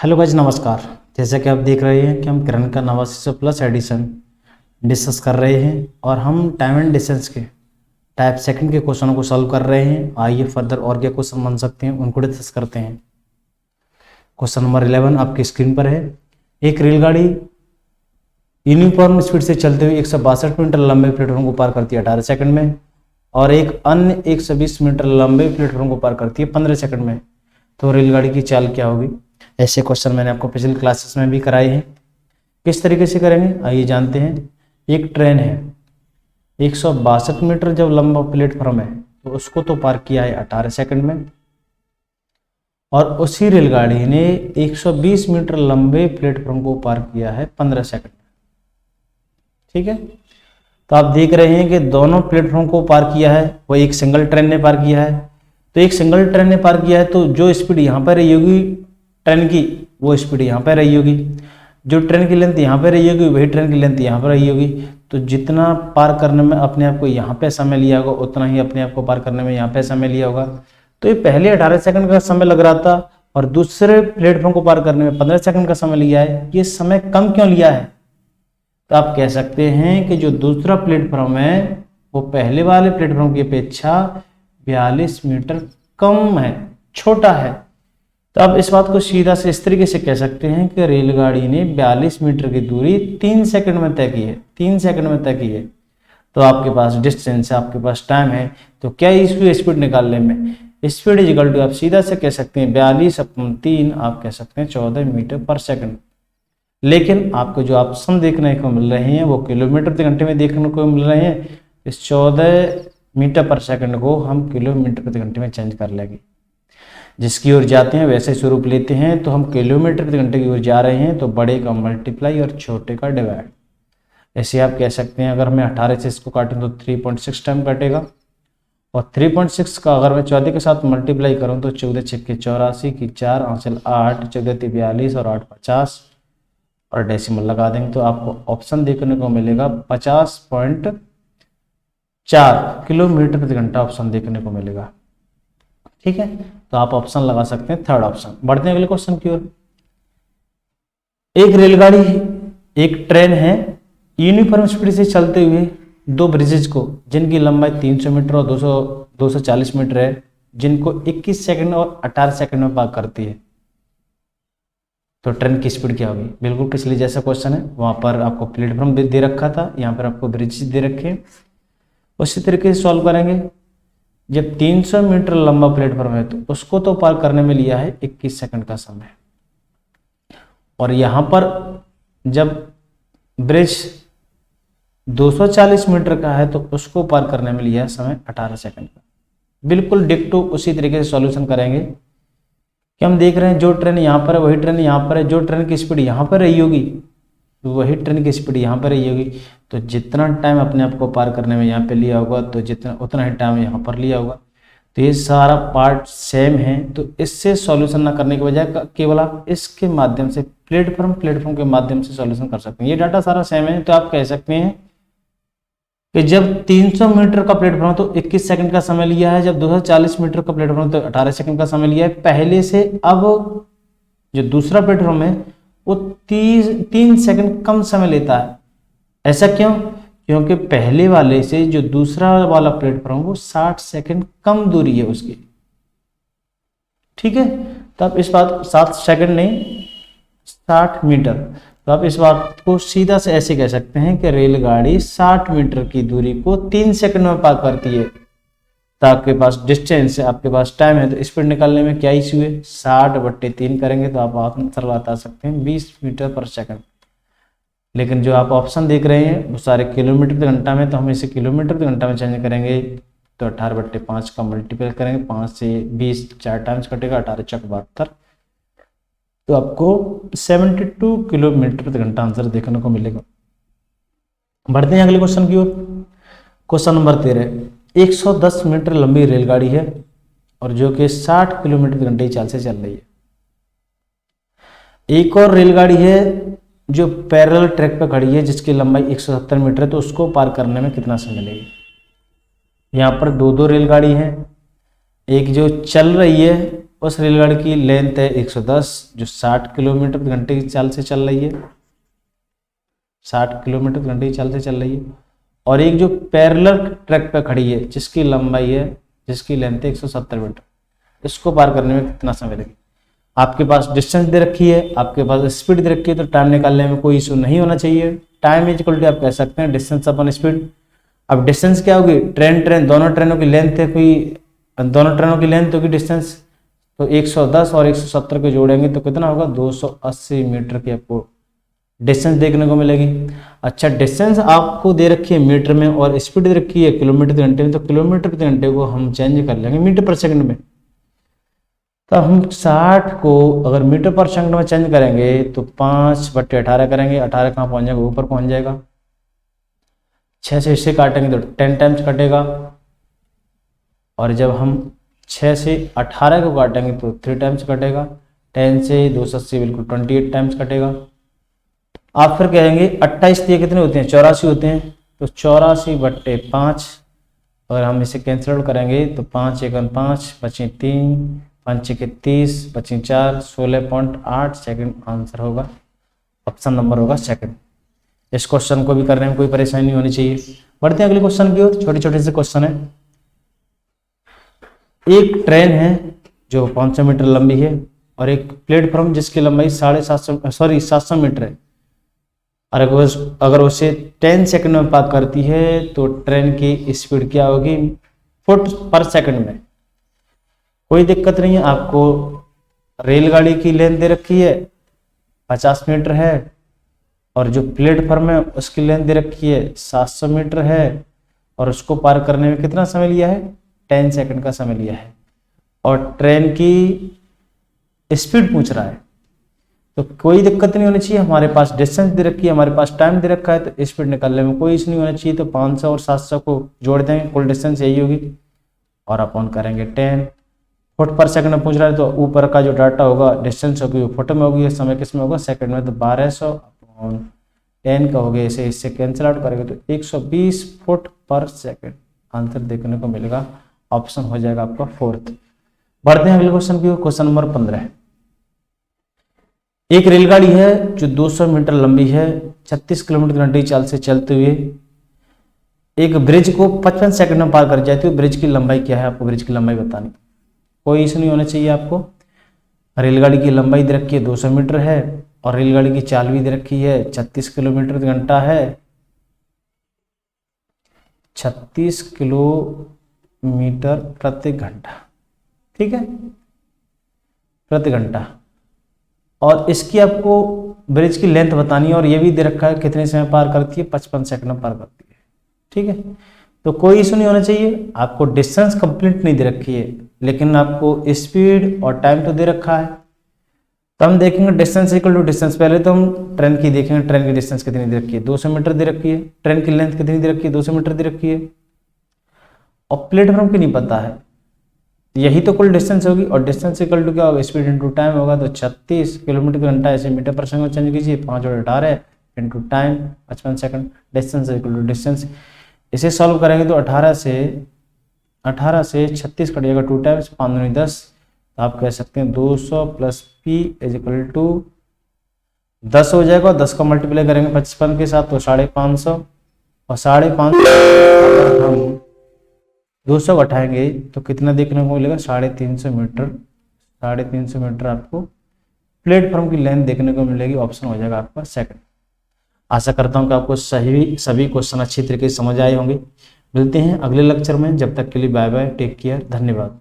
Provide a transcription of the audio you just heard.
Hello guys, नमस्कार। जैसा कि आप देख रहे हैं कि हम किरण का 89+ एडिशन डिस्कस कर रहे हैं और हम टाइम एंड डिस्टेंस के टाइप सेकंड के क्वेश्चनों को सॉल्व कर रहे हैं। आइए फर्दर और क्या क्वेश्चन बन सकते हैं उनको डिस्कस करते हैं। क्वेश्चन नंबर 11 आपकी स्क्रीन पर है। एक रेलगाड़ी यूनिफॉर्म स्पीड से चलते हुए 162 मीटर लंबे प्लेटफॉर्म को पार करती है 18 सेकंड में और एक अन्य 120 मीटर लंबे प्लेटफॉर्म को पार करती है 15 सेकंड में। तो रेलगाड़ी की चाल क्या होगी? ऐसे क्वेश्चन मैंने आपको पिछले क्लासेस में भी कराए हैं। किस तरीके से करेंगे आइए जानते हैं। एक ट्रेन है, 162 मीटर जब लंबा प्लेटफॉर्म है तो उसको तो पार किया है 18 सेकंड में, और उसी रेलगाड़ी ने 120 मीटर लंबे प्लेटफॉर्म को पार किया है 15 सेकंड में। ठीक है, तो आप देख रहे हैं कि दोनों प्लेटफॉर्म को पार किया है वो एक सिंगल ट्रेन ने पार किया है। तो एक सिंगल ट्रेन ने पार किया है तो जो स्पीड यहाँ पर रही होगी ट्रेन की, वो स्पीड यहाँ पर रही होगी। जो ट्रेन की लेंथ यहाँ पर रही होगी वही ट्रेन की लेंथ यहाँ पर रही होगी। तो जितना पार करने में अपने आप को यहाँ पे समय लिया होगा उतना ही अपने आप को पार करने में यहाँ पे समय लिया होगा। तो ये पहले 18 सेकंड का समय लग रहा था और दूसरे प्लेटफॉर्म को पार करने में 15 सेकंड का समय लिया है। ये समय कम क्यों लिया है? तो आप कह सकते हैं कि जो दूसरा प्लेटफॉर्म है वो पहले वाले प्लेटफॉर्म की अपेक्षा 42 मीटर कम है, छोटा है। तो आप इस बात को सीधा से इस तरीके से कह सकते हैं कि रेलगाड़ी ने 42 मीटर की दूरी 3 सेकंड में तय की है। 3 सेकंड में तय की है। तो आपके पास डिस्टेंस है, आपके पास टाइम है, तो क्या इसकी स्पीड निकालने में स्पीड इक्वल टू आप सीधा से कह सकते हैं 42/3 आप कह सकते हैं 14 मीटर पर सेकंड। लेकिन आपको जो ऑप्शन देखने को मिल रहे हैं वो किलोमीटर प्रति घंटे में देखने को मिल रहे हैं। इस 14 मीटर पर सेकंड को हम किलोमीटर प्रति घंटे में चेंज कर लेंगे। जिसकी ओर जाते हैं वैसे स्वरूप लेते हैं। तो हम किलोमीटर प्रति घंटे की ओर जा रहे हैं तो बड़े का मल्टीप्लाई और छोटे का डिवाइड। ऐसे आप कह सकते हैं अगर मैं 18 से इसको काटूं तो 3.6 टाइम कटेगा और 3.6 का अगर मैं 14 के साथ मल्टीप्लाई करूं तो 14 छक्के 84 की 4 आंसर 8 14 42 और 8 50 और डेसिमल लगा देंगे तो आपको ऑप्शन देखने को मिलेगा 50.4 किलोमीटर प्रति घंटा ऑप्शन देखने को मिलेगा। ठीक है, तो आप ऑप्शन लगा सकते हैं थर्ड ऑप्शन। बढ़ते हैं अगले क्वेश्चन की ओर। एक रेलगाड़ी, एक ट्रेन है, यूनिफॉर्म स्पीड से चलते हुए दो ब्रिजेज को जिनकी लंबाई 300 मीटर और 240 मीटर है, जिनको 21 सेकंड और 18 सेकंड में पार करती है। तो ट्रेन की स्पीड क्या होगी? बिल्कुल पिछले जैसा क्वेश्चन है, वहां पर आपको प्लेटफॉर्म दे रखा था, यहाँ पर आपको ब्रिजेज दे रखे हैं। उसी तरीके से सॉल्व करेंगे। जब 300 मीटर लंबा प्लेटफॉर्म है तो उसको तो पार करने में लिया है 21 सेकंड का समय, और यहां पर जब ब्रिज 240 मीटर का है तो उसको पार करने में लिया है समय 18 सेकंड का। बिल्कुल डिक्टो उसी तरीके से सॉल्यूशन करेंगे कि हम देख रहे हैं जो ट्रेन यहाँ पर है वही ट्रेन यहाँ पर है। जो ट्रेन की स्पीड यहाँ पर रही होगी वही ट्रेन की स्पीड यहाँ पर रही होगी। तो जितना टाइम अपने आप को पार करने में यहाँ पे लिया होगा तो जितना उतना ही टाइम यहाँ पर लिया होगा। तो ये सारा पार्ट सेम है। तो इससे सॉल्यूशन ना करने के बजाय केवल आप इसके माध्यम से प्लेटफॉर्म के माध्यम से सॉल्यूशन कर सकते हैं। ये डाटा सारा सेम है। तो आप कह सकते हैं कि जब 300 मीटर का प्लेटफॉर्म तो 21 सेकंड का समय लिया है, जब 240 मीटर का प्लेटफॉर्म तो 18 सेकंड का समय लिया है पहले से। अब जो दूसरा प्लेटफॉर्म है वो 3 सेकंड कम समय लेता है। ऐसा क्यों? क्योंकि पहले वाले से जो दूसरा वाला प्लेटफॉर्म वो 60 सेकंड कम दूरी है उसकी। ठीक है, तो आप इस बात 7 सेकंड नहीं 60 मीटर। तो आप इस बात को सीधा से ऐसे कह सकते हैं कि रेलगाड़ी 60 मीटर की दूरी को 3 सेकंड में पार करती है। तो आपके पास डिस्टेंस है, आपके पास टाइम है, तो स्पीड निकालने में क्या इश्यू है? 60/3 करेंगे तो आप आंसर बता सकते हैं 20 मीटर पर सेकंड। लेकिन जो आप ऑप्शन देख रहे हैं वो सारे किलोमीटर प्रति घंटा में, तो हम इसे किलोमीटर प्रति घंटा में चेंज करेंगे तो 18/5 का मल्टीपल करेंगे, 5 से 20 4 टाइम्स कटेगा, 18 चक 72, तो आपको 72 किलोमीटर प्रति घंटा आंसर देखने को मिलेगा। बढ़ते हैं अगले क्वेश्चन की ओर। Question number 13। 110 मीटर लंबी रेलगाड़ी है और जो कि 60 किलोमीटर प्रति घंटे की चाल से चल रही है। एक और रेलगाड़ी है जो पैरेलल ट्रैक पर खड़ी है जिसकी लंबाई 170 मीटर है, तो उसको पार करने में कितना समय लगेगा? यहाँ पर दो रेलगाड़ी हैं, एक जो चल रही है उस रेलगाड़ी की लेंथ है 110 जो 60 किलोमीटर प्रति घंटे की चाल से चल रही है, 60 किलोमीटर प्रति घंटे की चाल से चल रही है। और एक जो पैरेलल ट्रैक पे खड़ी है जिसकी लंबाई है, जिसकी लेंथ है 170 मीटर, इसको पार करने में कितना समय लगेगा। आपके पास डिस्टेंस दे रखी है, आपके पास स्पीड दे रखी है, तो टाइम निकालने में कोई इशू नहीं होना चाहिए। टाइम इज इक्वल टू आप कह सकते हैं डिस्टेंस अपन स्पीड। अब डिस्टेंस क्या होगी, ट्रेन दोनों ट्रेनों की लेंथ है, कोई दोनों ट्रेनों की लेंथ होगी डिस्टेंस, तो 110 और 170 को जोड़ेंगे तो कितना होगा, 280 मीटर की आपको डिस्टेंस देखने को मिलेगी। अच्छा, डिस्टेंस आपको दे रखी है मीटर में और स्पीड दे रखी है किलोमीटर प्रति घंटे में, तो किलोमीटर प्रति घंटे को हम चेंज कर लेंगे मीटर पर सेकंड में। तो हम 60 को अगर मीटर पर सेकंड में चेंज करेंगे तो 5/18 करेंगे, 18 कहाँ पहुंच जाएगा, ऊपर पहुंच जाएगा। 6 से इससे काटेंगे तो 10 टाइम्स कटेगा, और जब हम 6 से 18 को काटेंगे तो 3 टाइम्स कटेगा। 10 से 280 बिल्कुल 28 टाइम्स कटेगा। आप फिर कहेंगे 28 दिए कितने होते हैं, 84 होते हैं, तो 84/5 अगर हम इसे कैंसिल आउट करेंगे तो 5 × 5 बचे 3, 5 × 30 बचे 4, 16.8 सेकंड आंसर होगा, ऑप्शन नंबर होगा सेकंड। इस क्वेश्चन को भी करने में कोई परेशानी नहीं होनी चाहिए। बढ़ते हैं अगले क्वेश्चन की ओर। छोटे छोटे से क्वेश्चन है। एक ट्रेन है जो 500 मीटर लंबी है और एक प्लेटफॉर्म जिसकी लंबाई 700 मीटर है, और अगर उसे 10 सेकंड में पार करती है तो ट्रेन की स्पीड क्या होगी, फुट पर सेकंड में। कोई दिक्कत नहीं है, आपको रेलगाड़ी की लेंथ दे रखी है 50 मीटर है, और जो प्लेटफॉर्म है उसकी लेंथ दे रखी है 700 मीटर है, और उसको पार करने में कितना समय लिया है, 10 सेकंड का समय लिया है, और ट्रेन की स्पीड पूछ रहा है। तो कोई दिक्कत नहीं होनी चाहिए, हमारे पास डिस्टेंस दे रखी है, हमारे पास टाइम दे रखा है, तो स्पीड निकालने में कोई इशू नहीं होना चाहिए। तो 500 और 700 को जोड़ देंगे, कुल डिस्टेंस यही होगी, और अपन करेंगे 10 फुट पर सेकंड में पूछ रहा है, तो ऊपर का जो डाटा होगा डिस्टेंस होगी वो फुट में होगी, समय किस में होगा, सेकंड में। तो 1200 अपॉन 10 का हो गया, इसे इससे कैंसिल आउट करेंगे तो 120 फुट पर सेकंड आंसर देखने को मिलेगा, ऑप्शन हो जाएगा आपका फोर्थ। बढ़ते हैं अगले क्वेश्चन की। Question number 15। एक रेलगाड़ी है जो 200 मीटर लंबी है, 36 किलोमीटर घंटे की चाल से चलते हुए एक ब्रिज को 55 सेकंड में पार कर जाती है। ब्रिज की लंबाई क्या है, आपको ब्रिज की लंबाई बतानी, कोई इशू नहीं होना चाहिए आपको। रेलगाड़ी की लंबाई दे रखी है 200 मीटर है, और रेलगाड़ी की चाल भी दे रखी है 36 किलोमीटर घंटा है, 36 किलोमीटर प्रति घंटा, ठीक है, प्रति घंटा। और इसकी आपको ब्रिज की लेंथ बतानी है, और ये भी दे रखा है कितने समय पार करती है, 55 सेकंड में पार करती है, ठीक है। तो कोई इशू नहीं होना चाहिए। आपको डिस्टेंस कंप्लीट नहीं दे रखी है, लेकिन आपको स्पीड और टाइम तो दे रखा है। तो हम देखेंगे डिस्टेंस इक्वल टू डिस्टेंस। पहले तो हम ट्रेन की देखेंगे, ट्रेन की डिस्टेंस कितनी दे रखी है, 200 मीटर दे रखी है। ट्रेन की लेंथ कितनी दे रखी है, 200 मीटर दे रखी है, और प्लेटफॉर्म की नहीं पता है, यही तो कुल डिस्टेंस होगी। और डिस्टेंस इक्वल टू क्या होगा, स्पीड इंटू टाइम होगा। तो 36 किलोमीटर घंटा ऐसे मीटर पर सेकंड चेंज कीजिए, 5 और 18 into time 55 second, distance equal to distance. इसे सॉल्व करेंगे तो 18 से 36 कटिएगा 2 टाइम्स, 5 दूनी 10। तो आप कह सकते हैं 200 plus p is equal to 10 हो जाएगा। 10 का मल्टीप्लाई करेंगे 55 के साथ तो 550, और 550 हम 200 उठाएंगे तो कितना देखने को मिलेगा, 350 मीटर। 350 मीटर आपको प्लेटफॉर्म की लेंथ देखने को मिलेगी, ऑप्शन हो जाएगा आपका सेकंड। आशा करता हूं कि आपको सभी क्वेश्चन अच्छी तरीके से समझ आए होंगे। मिलते हैं अगले लेक्चर में, जब तक के लिए बाय बाय, टेक केयर, धन्यवाद।